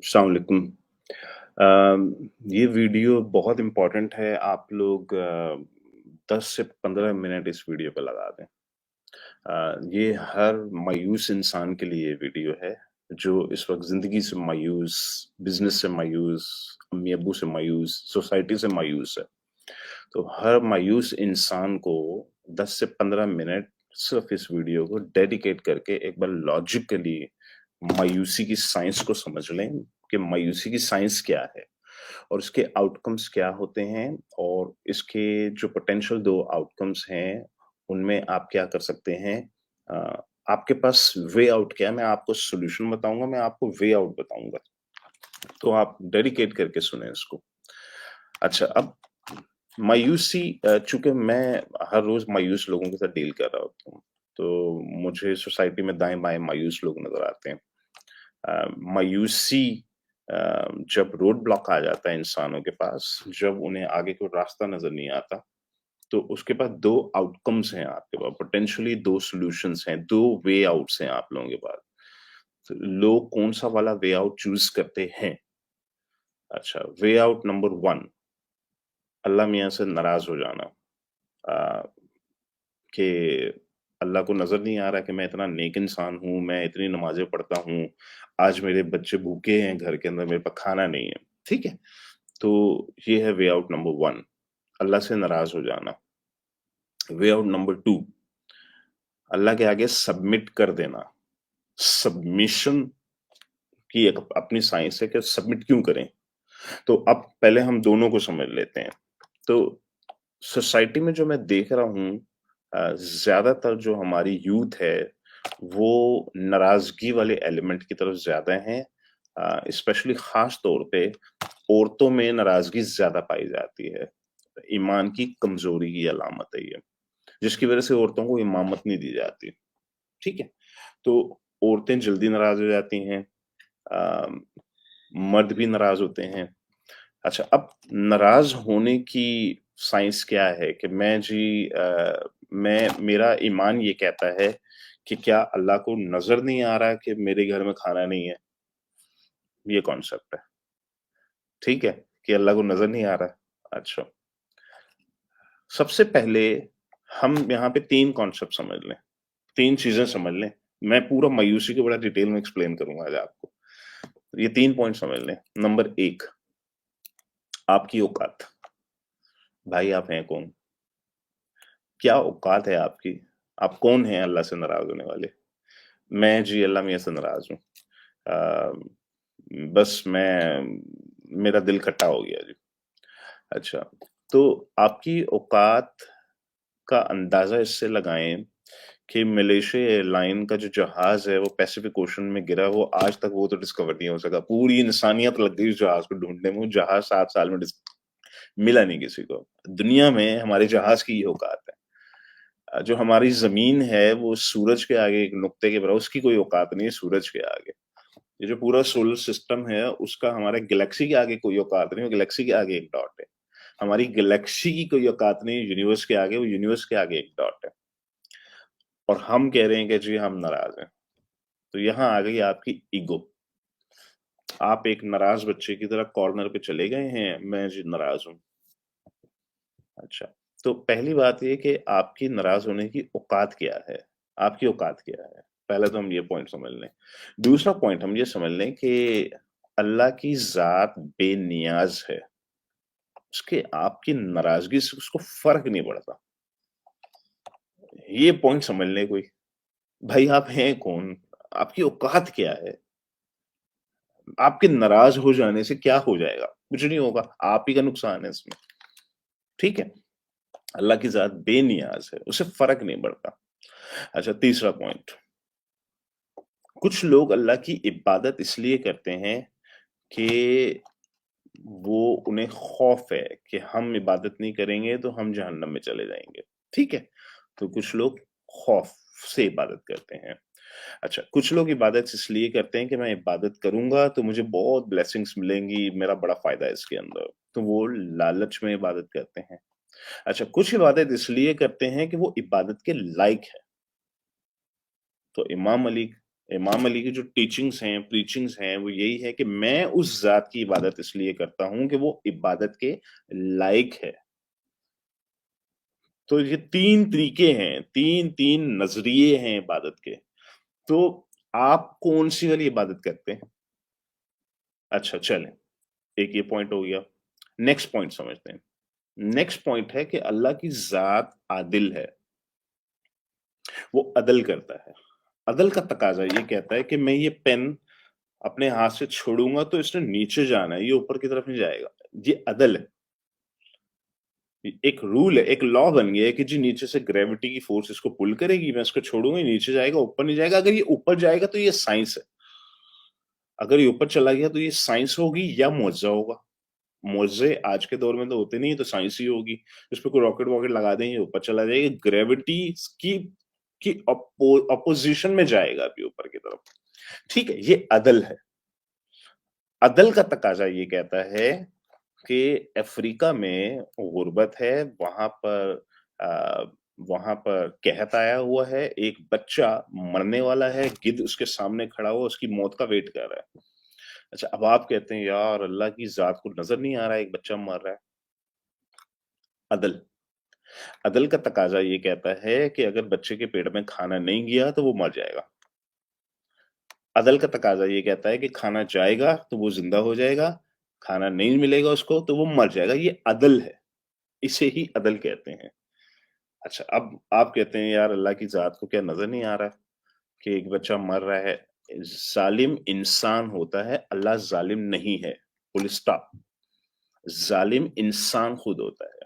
अस्सलाम वालेकुम। ये वीडियो बहुत इम्पोर्टेंट है, आप लोग 10 से 15 मिनट इस वीडियो पे लगा दें। ये हर मायूस इंसान के लिए ये वीडियो है, जो इस वक़्त ज़िंदगी से मायूस, बिज़नेस से मायूस, अम्मी-अब्बू से मायूस, सोसाइटी से मायूस है। तो हर मायूस इंसान को 10 से 15 मिनट सिर्फ़ इस वीडियो को डेडिकेट करके एक बार लॉजिकली मायूसी की साइंस को समझ लें कि मायूसी की साइंस क्या है और इसके आउटकम्स क्या होते हैं और इसके जो पोटेंशियल 2 आउटकम्स हैं, उनमें आप क्या कर सकते हैं। अ, आपके पास वे आउट क्या है, मैं आपको सॉल्यूशन बताऊँगा, मैं आपको वे आउट बताऊँगा। तो आप डेडिकेट करके सुनें इसको। अच्छा, अब मायूसी चूँकि मैं हर रोज़ मायूस लोगों के साथ डील कर रहा होता हूँ, तो मुझे सोसाइटी में दाएँ-बाएँ मायूस लोग नज़र आते हैं। मायूसी जब रोड ब्लॉक आ जाता है इंसानों के पास, जब उन्हें आगे कोई रास्ता नज़र नहीं आता, तो उसके पास 2 आउटकम्स हैं आपके पास, पोटेंशियली 2 सॉल्यूशंस हैं, 2 वे आउट्स हैं आप लोगों के पास। तो लोग कौन-सा वाला वे आउट चूज़ करते हैं? अच्छा, वे आउट नंबर 1, अल्लाह मियाँ से नाराज़ हो जाना। अ, कि अल्लाह को नज़र नहीं आ रहा कि मैं इतना नेक इंसान हूँ, मैं इतनी नमाज़ें पढ़ता हूँ, आज मेरे बच्चे भूखे हैं घर के अंदर, मेरे पास खाना नहीं है, ठीक है? तो ये है वे आउट नंबर 1, अल्लाह से नाराज़ हो जाना। वे आउट नंबर 2, अल्लाह के आगे सबमिट कर देना। सबमिशन की एक अपनी साइंस है कि सबमिट क्यों करें? तो अब पहले हम दोनों को समझ लेते हैं। तो सोसाइटी में जो मैं देख रहा हूँ, ज़्यादातर जो हमारी यूथ है, वो नाराज़गी वाले एलिमेंट की तरफ ज़्यादा हैं। स्पेशली ख़ास तौर पे औरतों में नाराज़गी ज़्यादा पाई जाती है। ईमान की कमज़ोरी की अलामत है ये, जिसकी वज़ह से औरतों को इमामत नहीं दी जाती, ठीक है? तो औरतें जल्दी नाराज़ हो जाती हैं, अ, मर्द भी नाराज़ होते हैं। अच्छा, अब नाराज़ होने की साइंस क्या है कि मैं मेरा ईमान ये कहता है कि क्या अल्लाह को नज़र नहीं आ रहा कि मेरे घर में खाना नहीं है? ये कॉन्सेप्ट है, ठीक है? कि अल्लाह को नज़र नहीं आ रहा है। अच्छा, सबसे पहले हम यहाँ पे 3 कॉन्सेप्ट समझ लें, 3 चीज़ें समझ लें। मैं पूरा मायूसी को बड़ा डिटेल में एक्सप्लेन करूँगा आज आपको। ये 3 पॉइंट समझ लें। नंबर 1, आपकी औकात। भाई आप हैं कौन? क्या औकात है आपकी? आप कौन हैं अल्लाह से नाराज़ होने वाले? मैं जी अल्लाह मियाँ से नाराज़ हूँ। बस मेरा दिल खट्टा हो गया जी। अच्छा, तो आपकी औकात का अंदाज़ा इससे लगाएँ कि मलेशिया एयरलाइन का जो जहाज़ है वो पैसिफिक ओशन में गिरा, वो आज तक वो तो डिस्कवर नहीं हो सका। पूरी इंसानियत लग गई उस जहाज़ को ढूँढने में, वो जहाज़ 7 साल में मिला नहीं किसी को। दुनिया में हमारे जहाज़ की ये औकात है। जो हमारी ज़मीन है वो सूरज के आगे एक नुक्ते के बराबर, उसकी कोई औकात नहीं है सूरज के आगे। ये जो पूरा सोलर सिस्टम है उसका हमारे गैलेक्सी के आगे कोई औकात नहीं है, गैलेक्सी के आगे एक डॉट है। हमारी गैलेक्सी की कोई औकात नहीं है यूनिवर्स के आगे, वो यूनिवर्स के आगे एक डॉट है। और हम कह रहे हैं कि जी हम नाराज़ हैं। तो यहाँ आ गई आपकी ईगो। आप एक नाराज़ बच्चे की तरह कॉर्नर पे चले गए हैं, मैं जी नाराज़ हूँ। अच्छा, तो पहली बात ये कि आपकी नाराज़ होने की औकात क्या है? आपकी औकात क्या है? पहले तो हम ये पॉइंट समझ लें। दूसरा पॉइंट हम ये समझ लें कि अल्लाह की ज़ात बेनियाज़ है। उसके आपकी नाराज़गी से उसको फ़र्क नहीं पड़ता। ये पॉइंट समझ लें कोई। भाई आप हैं कौन? आपकी औकात क्या है? आपके नाराज़ हो जाने से क्या हो जाएगा? कुछ नहीं होगा, आप ही का नुकसान है इसमें, ठीक है? अल्लाह की ज़ात बेनियाज़ है, उसे फ़र्क नहीं पड़ता। अच्छा, तीसरा पॉइंट, कुछ लोग अल्लाह की इबादत इसलिए करते हैं कि वो उन्हें खौफ है कि हम इबादत नहीं करेंगे तो हम जहन्नम में चले जाएँगे, ठीक है? तो कुछ लोग खौफ से इबादत करते हैं। अच्छा, कुछ लोग इबादत इसलिए करते हैं कि मैं इबादत करूँगा तो मुझे बहुत ब्लेसिंग्स मिलेंगी, मेरा बड़ा फ़ायदा है इसके अंदर, तो वो लालच में इबादत करते हैं। अच्छा, कुछ इबादत इसलिए करते हैं कि वो इबादत के लायक है। तो इमाम अली امام علی کی جو ٹیچنگز ہیں، پریچنگز ہیں، وہ یہی ہے کہ میں اس ذات کی عبادت اس لیے کرتا ہوں کہ وہ عبادت کے لائق ہے۔ تو یہ تین طریقے ہیں، تین نظریے ہیں عبادت کے۔ تو آپ کون سی والی عبادت کرتے ہیں؟ اچھا چلیں، ایک یہ پوائنٹ ہو گیا۔ نیکسٹ پوائنٹ سمجھتے ہیں۔ نیکسٹ پوائنٹ ہے کہ اللہ کی ذات عادل ہے، وہ عدل کرتا ہے۔ عدل کا تقاضا یہ کہتا ہے کہ میں یہ پین اپنے ہاتھ سے چھوڑوں گا تو اس نے نیچے جانا ہے، یہ اوپر کی طرف نہیں جائے گا۔ یہ عدل ہے، ایک رول ہے، ایک لا بن گیا ہے کہ جی نیچے سے گریوٹی کی فورس اس کو پل کرے گی، میں اس کو چھوڑوں گا، یہ نیچے جائے گا، اوپر نہیں جائے گا۔ اگر یہ اوپر جائے گا تو یہ سائنس ہے، اگر یہ اوپر چلا گیا تو یہ سائنس ہوگی یا معجزہ ہوگا۔ معجزے آج کے دور میں تو ہوتے نہیں، تو سائنس ہی ہوگی۔ اس پہ کوئی راکٹ واکٹ لگا دیں یہ اوپر چلا جائے گا، گریوٹی کی اپوزیشن میں جائے گا ابھی اوپر کی طرف۔ ٹھیک ہے، یہ عدل ہے۔ عدل کا تقاضا یہ کہتا ہے کہ افریقہ میں غربت ہے، وہاں پر قحط آیا ہوا ہے، ایک بچہ مرنے والا ہے، گدھ اس کے سامنے کھڑا ہوا اس کی موت کا ویٹ کر رہا ہے۔ اچھا اب آپ کہتے ہیں یار اللہ کی ذات کو نظر نہیں آ رہا ہے ایک بچہ مر رہا ہے۔ عدل کا تقاضا یہ کہتا ہے کہ اگر بچے کے پیٹ میں کھانا نہیں گیا تو وہ مر جائے گا۔ عدل کا تقاضا یہ کہتا ہے کہ کھانا جائے گا تو وہ زندہ ہو جائے گا، کھانا نہیں ملے گا اس کو تو وہ مر جائے گا۔ یہ عدل ہے، اسے ہی عدل کہتے ہیں۔ اچھا اب آپ کہتے ہیں یار اللہ کی ذات کو کیا نظر نہیں آ رہا کہ ایک بچہ مر رہا ہے؟ ظالم انسان ہوتا ہے، اللہ ظالم نہیں ہے، فل اسٹاپ۔ ظالم انسان خود ہوتا ہے۔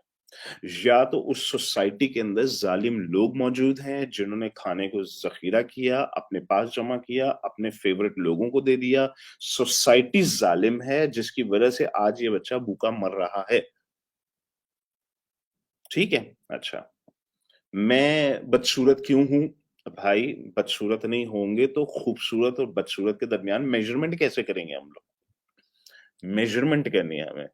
یا تو اس سوسائٹی کے اندر ظالم لوگ موجود ہیں جنہوں نے کھانے کو ذخیرہ کیا، اپنے پاس جمع کیا، اپنے فیورٹ لوگوں کو دے دیا، سوسائٹی ظالم ہے جس کی وجہ سے آج یہ بچہ بھوکا مر رہا ہے۔ ٹھیک ہے، اچھا میں بدصورت کیوں ہوں؟ بھائی بدصورت نہیں ہوں گے تو خوبصورت اور بدصورت کے درمیان میجرمنٹ کیسے کریں گے؟ ہم لوگ میجرمنٹ کرنی ہے ہمیں۔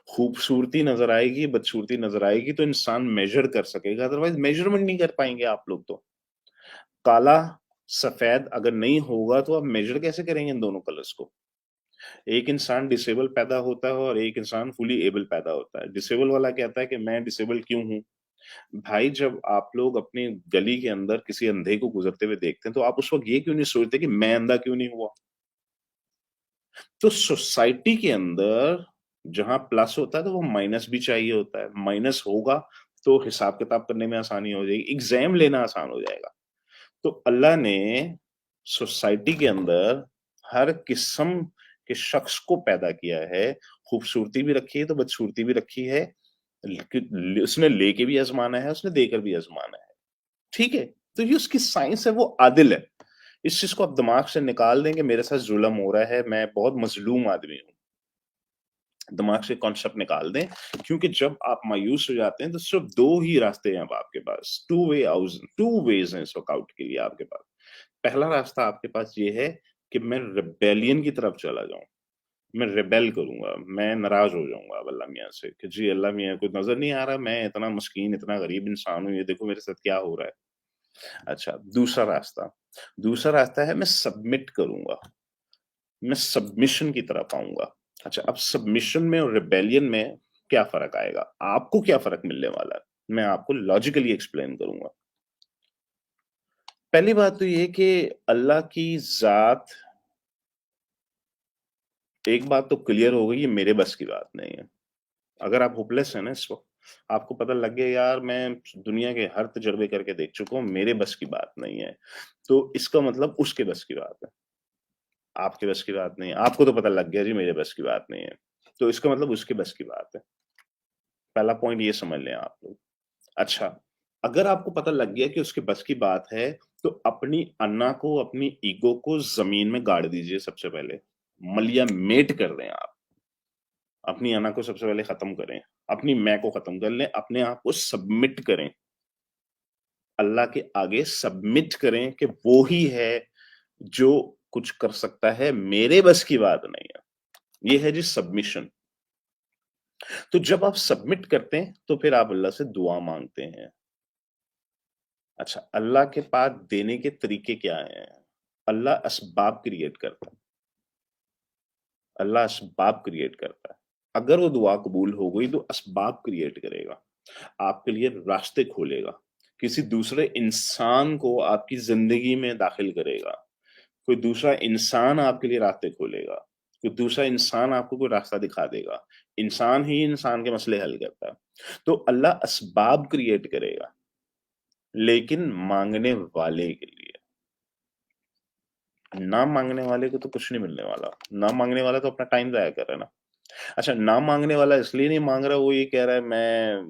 خوبصورتی نظر آئے گی، بدصورتی نظر آئے گی تو انسان میجر کر سکے گا، ادروائز میجرمنٹ نہیں کر پائیں گے آپ لوگ۔ تو کالا سفید اگر نہیں ہوگا تو آپ میجر کیسے کریں گے ان دونوں کلرز کو؟ ایک انسان ڈسیبل پیدا ہوتا ہے اور ایک انسان فلی ایبل پیدا ہوتا ہے۔ ڈسیبل والا کہتا ہے کہ میں ڈسیبل کیوں ہوں؟ بھائی جب آپ لوگ اپنی گلی کے اندر کسی اندھے کو گزرتے ہوئے دیکھتے ہیں تو آپ اس وقت یہ کیوں نہیں سوچتے کہ میں اندھا کیوں نہیں ہوا؟ تو سوسائٹی کے اندر جہاں پلس ہوتا ہے تو وہ مائنس بھی چاہیے ہوتا ہے، مائنس ہوگا تو حساب کتاب کرنے میں آسانی ہو جائے گی، ایگزام لینا آسان ہو جائے گا۔ تو اللہ نے سوسائٹی کے اندر ہر قسم کے شخص کو پیدا کیا ہے، خوبصورتی بھی رکھی ہے تو بدصورتی بھی رکھی ہے، اس نے لے کے بھی آزمانا ہے، اس نے دے کر بھی آزمانا ہے۔ ٹھیک ہے، تو یہ اس کی سائنس ہے، وہ عادل ہے۔ اس چیز کو آپ دماغ سے نکال دیں کہ میرے ساتھ ظلم ہو رہا ہے، میں بہت مظلوم آدمی ہوں، دماغ سے کانسیپٹ نکال دیں۔ کیونکہ جب آپ مایوس ہو جاتے ہیں تو صرف دو ہی راستے ہیں اب آپ کے پاس، ٹو ویز ہیں اس وقت آؤٹ کے لیے آپ کے پاس۔ پہلا راستہ آپ کے پاس یہ ہے کہ میں ریبیلین کی طرف چلا جاؤں، میں ریبیل کروں گا، میں ناراض ہو جاؤں گا اب اللہ میاں سے کہ جی اللہ میاں کوئی نظر نہیں آ رہا، میں اتنا مسکین اتنا غریب انسان ہوں، یہ دیکھو میرے ساتھ کیا ہو رہا ہے۔ اچھا دوسرا راستہ ہے میں سبمٹ کروں گا، میں سبمیشن کی طرف آؤں گا۔ اچھا اب سبمیشن میں اور ریبیلین میں کیا فرق آئے گا؟ آپ کو کیا فرق ملنے والا ہے میں آپ کو لاجیکلی ایکسپلین کروں گا۔ پہلی بات تو یہ کہ اللہ کی ذات، ایک بات تو کلیئر ہو گئی، یہ میرے بس کی بات نہیں ہے۔ اگر آپ ہوپلیس ہیں نا اس وقت، آپ کو پتہ لگ گیا یار میں دنیا کے ہر تجربے کر کے دیکھ چکا ہوں، میرے بس کی بات نہیں ہے، تو اس کا مطلب اس کے بس کی بات ہے، آپ کے بس کی بات نہیں ہے۔ آپ کو تو پتہ لگ گیا جی میرے بس کی بات نہیں ہے، تو اس کا مطلب اس کے بس کی بات ہے۔ پہلا پوائنٹ یہ سمجھ لیں آپ لوگ۔ اچھا اگر آپ کو پتہ لگ گیا کہ اس کے بس کی بات ہے تو اپنی انا کو، اپنی ایگو کو زمین میں گاڑ دیجئے، سب سے پہلے ملیا میٹ کر دیں آپ، اپنی انا کو سب سے پہلے ختم کریں، اپنی میں کو ختم کر لیں، اپنے آپ کو سبمٹ کریں، اللہ کے آگے سبمٹ کریں کہ وہی ہے جو کچھ کر سکتا ہے، میرے بس کی بات نہیں ہے۔ یہ ہے جی سبمیشن۔ تو جب آپ سبمٹ کرتے ہیں تو پھر آپ اللہ سے دعا مانگتے ہیں۔ اچھا اللہ کے پاس دینے کے طریقے کیا ہیں؟ अल्लाह असबाब क्रिएट करता है, अल्लाह असबाब क्रिएट करता है। अगर वो दुआ कबूल हो गई तो असबाब क्रिएट करेगा, आपके लिए रास्ते खोलेगा, किसी दूसरे इंसान को आपकी ज़िंदगी में दाखिल करेगा, कोई दूसरा इंसान आपके लिए रास्ते खोलेगा, कोई दूसरा इंसान आपको कोई रास्ता दिखा देगा। इंसान ही इंसान के मसले हल करता है। तो अल्लाह असबाब क्रिएट करेगा, लेकिन माँगने वाले के लिए। ना माँगने वाले को तो कुछ नहीं मिलने वाला। ना माँगने वाला तो अपना टाइम ज़ाया कर रहा है ना। अच्छा, ना माँगने वाला इसलिए नहीं माँग रहा, वो ये कह रहा है मैं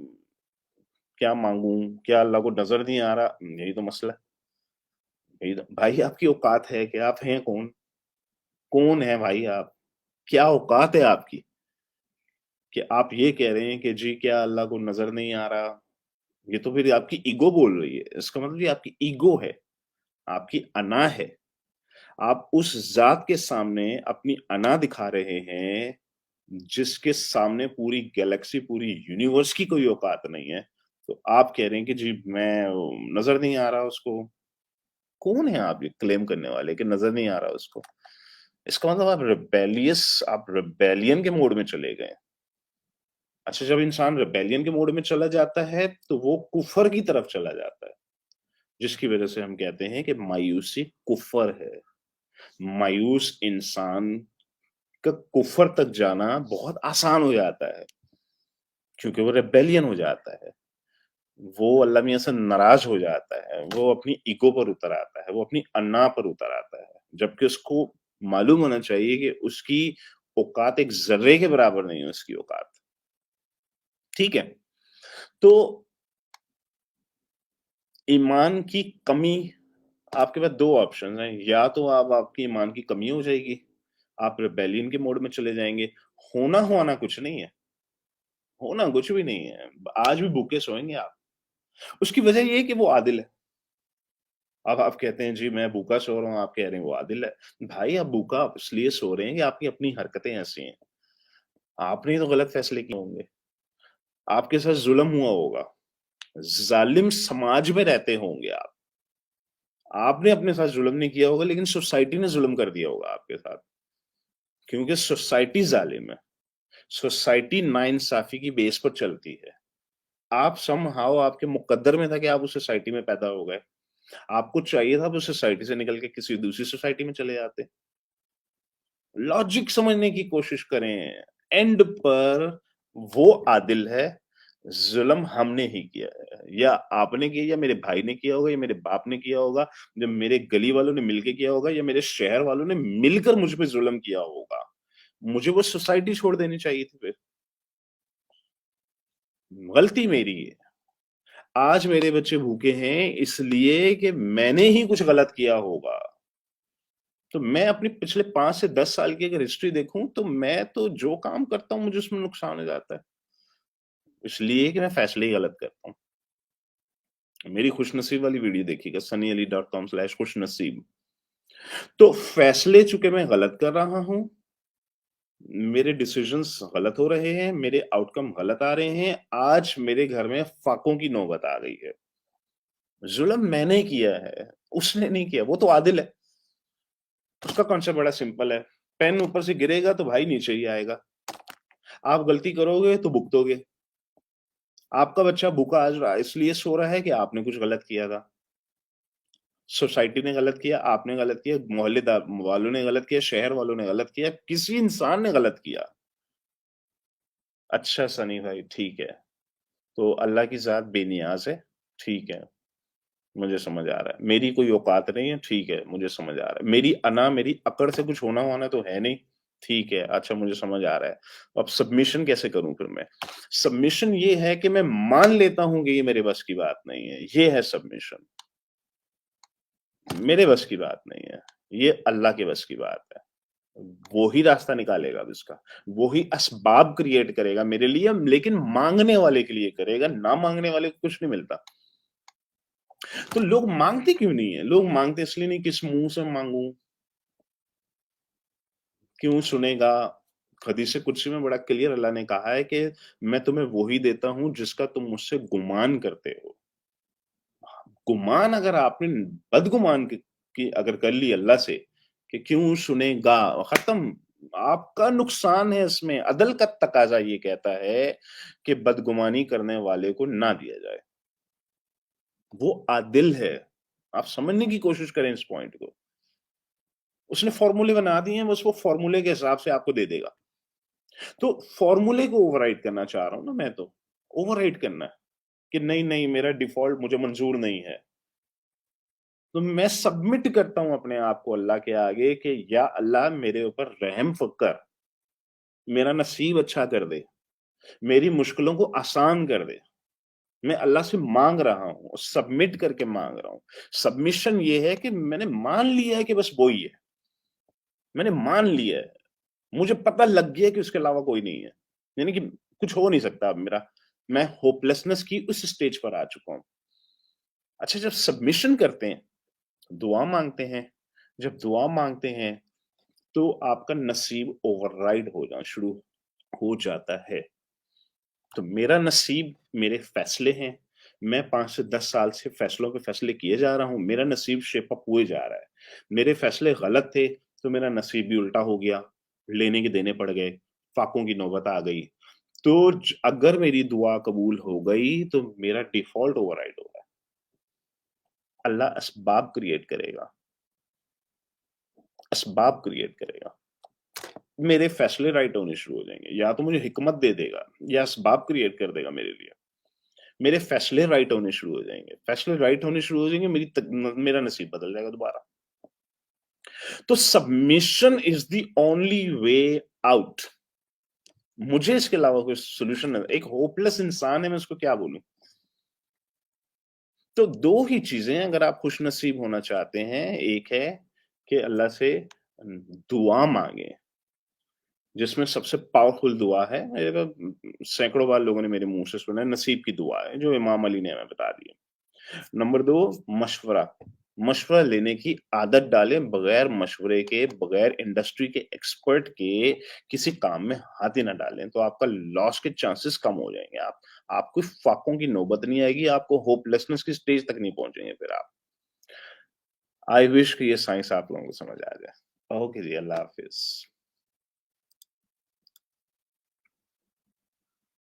क्या माँगूँ? क्या अल्लाह को नज़र नहीं आ रहा? यही तो मसला है। यही तो भाई आपकी औकात है क्या? आप हैं कौन? कौन हैं भाई आप? क्या औकात है आपकी? कि आप ये कह रहे हैं कि जी क्या अल्लाह को नज़र नहीं आ रहा? ये तो फिर आपकी ईगो बोल रही है। इसका मतलब ये आपकी ईगो है, आपकी अना है। आप उस ज़ात के सामने अपनी अना दिखा रहे हैं, जिसके सामने पूरी गैलेक्सी, पूरी यूनिवर्स की कोई औकात नहीं है। तो आप कह रहे हैं कि जी मैं नज़र नहीं आ रहा उसको। कौन है आप ये क्लेम करने वाले कि नज़र नहीं आ रहा उसको? इसका मतलब आप रिबेलियन के मोड में चले गए। अच्छा, जब इंसान रिबेलियन के मोड में चला जाता है, तो वो कुफ़र की तरफ चला जाता है, जिसकी वज़ह से हम कहते हैं कि मायूसी कुफ़र है। मायूस इंसान का कुफ़र तक जाना बहुत आसान हो जाता है, क्योंकि वो रिबेलियन हो जाता है। वो अल्लाह मियाँ से नाराज़ हो जाता है, वो अपनी ईगो पर उतर आता है, वो अपनी अन्ना पर उतर आता है। जबकि उसको मालूम होना चाहिए कि उसकी औकात एक ज़र्रे के बराबर नहीं है उसकी औकात। ठीक है? तो ईमान की कमी आपके पास 2 ऑप्शंस हैं, या तो आपकी ईमान की कमी हो जाएगी, आप रिबेलियन के मोड में चले जाएँगे, होना कुछ नहीं है, होना कुछ भी नहीं है। आज भी भूखे सोएँगे आप। उसकी वजह ये है कि वो आदिल है। अब आप कहते हैं जी मैं भूखा सो रहा हूँ, आप कह रहे हैं वो आदिल है। भाई आप भूखा इसलिए सो रहे हैं कि आपकी अपनी हरकतें ऐसी हैं। आपने ही तो गलत फैसले किए होंगे, आपके साथ ज़ुल्म हुआ होगा, ज़ालिम समाज में रहते होंगे आप। आपने अपने साथ ज़ुल्म नहीं किया होगा, लेकिन सोसाइटी ने ज़ुल्म कर दिया होगा आपके साथ, क्योंकि सोसाइटी ज़ालिम है। सोसाइटी नाइंसाफ़ी की बेस पर चलती है। आप समहाउ आपके मुकद्दर में था कि आप उस सोसाइटी में पैदा हो गए। आपको चाहिए था आप उस सोसाइटी से निकल के किसी दूसरी सोसाइटी में चले जाते। लॉजिक समझने की कोशिश करें। एंड पर वो आदिल है, ज़ुल्म हमने ही किया है। या आपने किया या मेरे भाई ने किया होगा या मेरे बाप ने किया होगा, या मेरे गली वालों ने मिलके किया होगा या मेरे शहर वालों ने मिलकर मुझ पे ज़ुल्म किया होगा। मुझे वो सोसाइटी छोड़ देनी चाहिए थी फिर। गलती मेरी है। आज मेरे बच्चे भूखे हैं इसलिए कि मैंने ही कुछ गलत किया होगा। तो मैं अपनी पिछले 5 से 10 साल की अगर हिस्ट्री देखूँ, तो मैं तो जो काम करता हूँ मुझे उसमें नुकसान हो जाता है। इसलिए कि मैं फैसले ही गलत करता हूँ। मेरी खुशनसीब वाली वीडियो देखिएगा sunnyali.com/खुशनसीब। तो फैसले चूँकि मैं गलत कर रहा हूँ, मेरे डिसीज़न्स गलत हो रहे हैं, मेरे आउटकम गलत आ रहे हैं, आज मेरे घर में फाकों की नौबत आ गई है। ज़ुल्म मैंने किया है, उसने नहीं किया, वो तो आदिल है। उसका कॉन्सेप्ट बड़ा सिंपल है, पेन ऊपर से गिरेगा तो भाई नीचे ही आएगा। आप गलती करोगे तो भुगतोगे। आपका बच्चा भूखा आज इसलिए सो रहा है कि आपने कुछ गलत किया था। सोसाइटी ने गलत किया, आपने गलत किया, मोहल्लेदार वालों ने गलत किया, शहर वालों ने गलत किया, किसी इंसान ने गलत किया। अच्छा सनी भाई ठीक है, तो अल्लाह की ज़ात बेनियाज़ है, ठीक है, मुझे समझ आ रहा है। मेरी कोई औकात नहीं है, ठीक है, मुझे समझ आ रहा है। मेरी अना, मेरी अकड़ से कुछ होना-वोना तो है नहीं, ठीक है, अच्छा मुझे समझ आ रहा है। अब सबमिशन कैसे करूँ फिर मैं? सबमिशन ये है कि मैं मान लेता हूँ कि ये मेरे बस की बात नहीं है, ये है सबमिशन। मेरे बस की बात नहीं है, ये अल्लाह के बस की बात है। वो ही रास्ता निकालेगा अब इसका, वो ही असबाब क्रिएट करेगा मेरे लिए, लेकिन माँगने वाले के लिए करेगा, ना माँगने वाले को कुछ नहीं मिलता। तो लोग माँगते क्यों नहीं है? लोग माँगते इसलिए नहीं, किस मुँह से माँगूँ? क्यों सुनेगा? हदीस कुदसी में बड़ा क्लियर अल्लाह ने कहा है कि मैं तुम्हें वो ही देता हूँ जिसका तुम मुझसे गुमान करते हो। गुमान अगर आपने बदगुमान क کہ اگر کر لی اللہ سے کہ کیوں سنے گا، ختم. آپ کا نقصان ہے اس میں. عدل کا تقاضا یہ کہتا ہے کہ بدگمانی کرنے والے کو نہ دیا جائے. وہ عادل ہے. آپ سمجھنے کی کوشش کریں اس پوائنٹ کو. اس نے فارمولے بنا دیے ہیں، بس وہ فارمولے کے حساب سے آپ کو دے دے گا. تو فارمولے کو اوور رائٹ کرنا چاہ رہا ہوں نا میں، تو اوور رائٹ کرنا ہے کہ نہیں نہیں میرا ڈیفالٹ مجھے منظور نہیں ہے. تو میں سبمٹ کرتا ہوں اپنے آپ کو اللہ کے آگے کہ یا اللہ میرے اوپر رحم کر، میرا نصیب اچھا کر دے، میری مشکلوں کو آسان کر دے. میں اللہ سے مانگ رہا ہوں، سبمٹ کر کے مانگ رہا ہوں. سبمیشن یہ ہے کہ میں نے مان لیا ہے کہ بس وہی ہے. میں نے مان لیا ہے، مجھے پتہ لگ گیا کہ اس کے علاوہ کوئی نہیں ہے. یعنی کہ کچھ ہو نہیں سکتا اب میرا. میں ہوپلیسنس کی اس سٹیج پر آ چکا ہوں. اچھا، جب سبمیشن کرتے ہیں، دعا مانگتے ہیں، جب دعا مانگتے ہیں تو آپ کا نصیب اوور رائڈ ہو جانا شروع ہو جاتا ہے. تو میرا نصیب میرے فیصلے ہیں. میں 5 سے 10 سال سے فیصلوں پہ فیصلے کیے جا رہا ہوں. میرا نصیب شیپ اپ ہوئے جا رہا ہے. میرے فیصلے غلط تھے تو میرا نصیب بھی الٹا ہو گیا، لینے کے دینے پڑ گئے، فاقوں کی نوبت آ گئی. تو اگر میری دعا قبول ہو گئی تو میرا ڈیفالٹ اوور رائڈ ہوگا. اللہ اسباب کریٹ کرے گا، اسباب کریٹ کرے گا. میرے فیصلے رائٹ ہونے شروع ہو جائیں گے. یا تو مجھے حکمت دے دے گا یا اسباب کریٹ کر دے گا میرے لیے. میرے فیصلے رائٹ ہونے شروع ہو جائیں گے. فیصلے رائٹ ہونے شروع ہو جائیں گے، میرا نصیب بدل جائے گا دوبارہ. تو submission is the only way out. مجھے اس کے علاوہ کوئی سولوشن نہیں. ایک ہوپلیس انسان ہے، میں اس کو کیا بولوں. تو دو ہی چیزیں اگر آپ خوش نصیب ہونا چاہتے ہیں. ایک ہے کہ اللہ سے دعا مانگیں، جس میں سب سے پاورفل دعا ہے، سینکڑوں بار لوگوں نے میرے منہ سے سنا ہے، نصیب کی دعا ہے جو امام علی نے ہمیں بتا دی. نمبر 2، مشورہ لینے کی عادت ڈالیں. بغیر مشورے کے، بغیر انڈسٹری کے ایکسپرٹ کے کسی کام میں ہاتھ ہی نہ ڈالیں، تو آپ کا لاس کے چانسز کم ہو جائیں گے. آپ کو فاقوں کی نوبت نہیں آئے گی، آپ کو ہوپ لیسنس کی سٹیج تک نہیں پہنچیں گے. پھر آئی وش کہ یہ سائنس آپ لوگوں کو سمجھ آ جائے. اوکے جی، اللہ حافظ.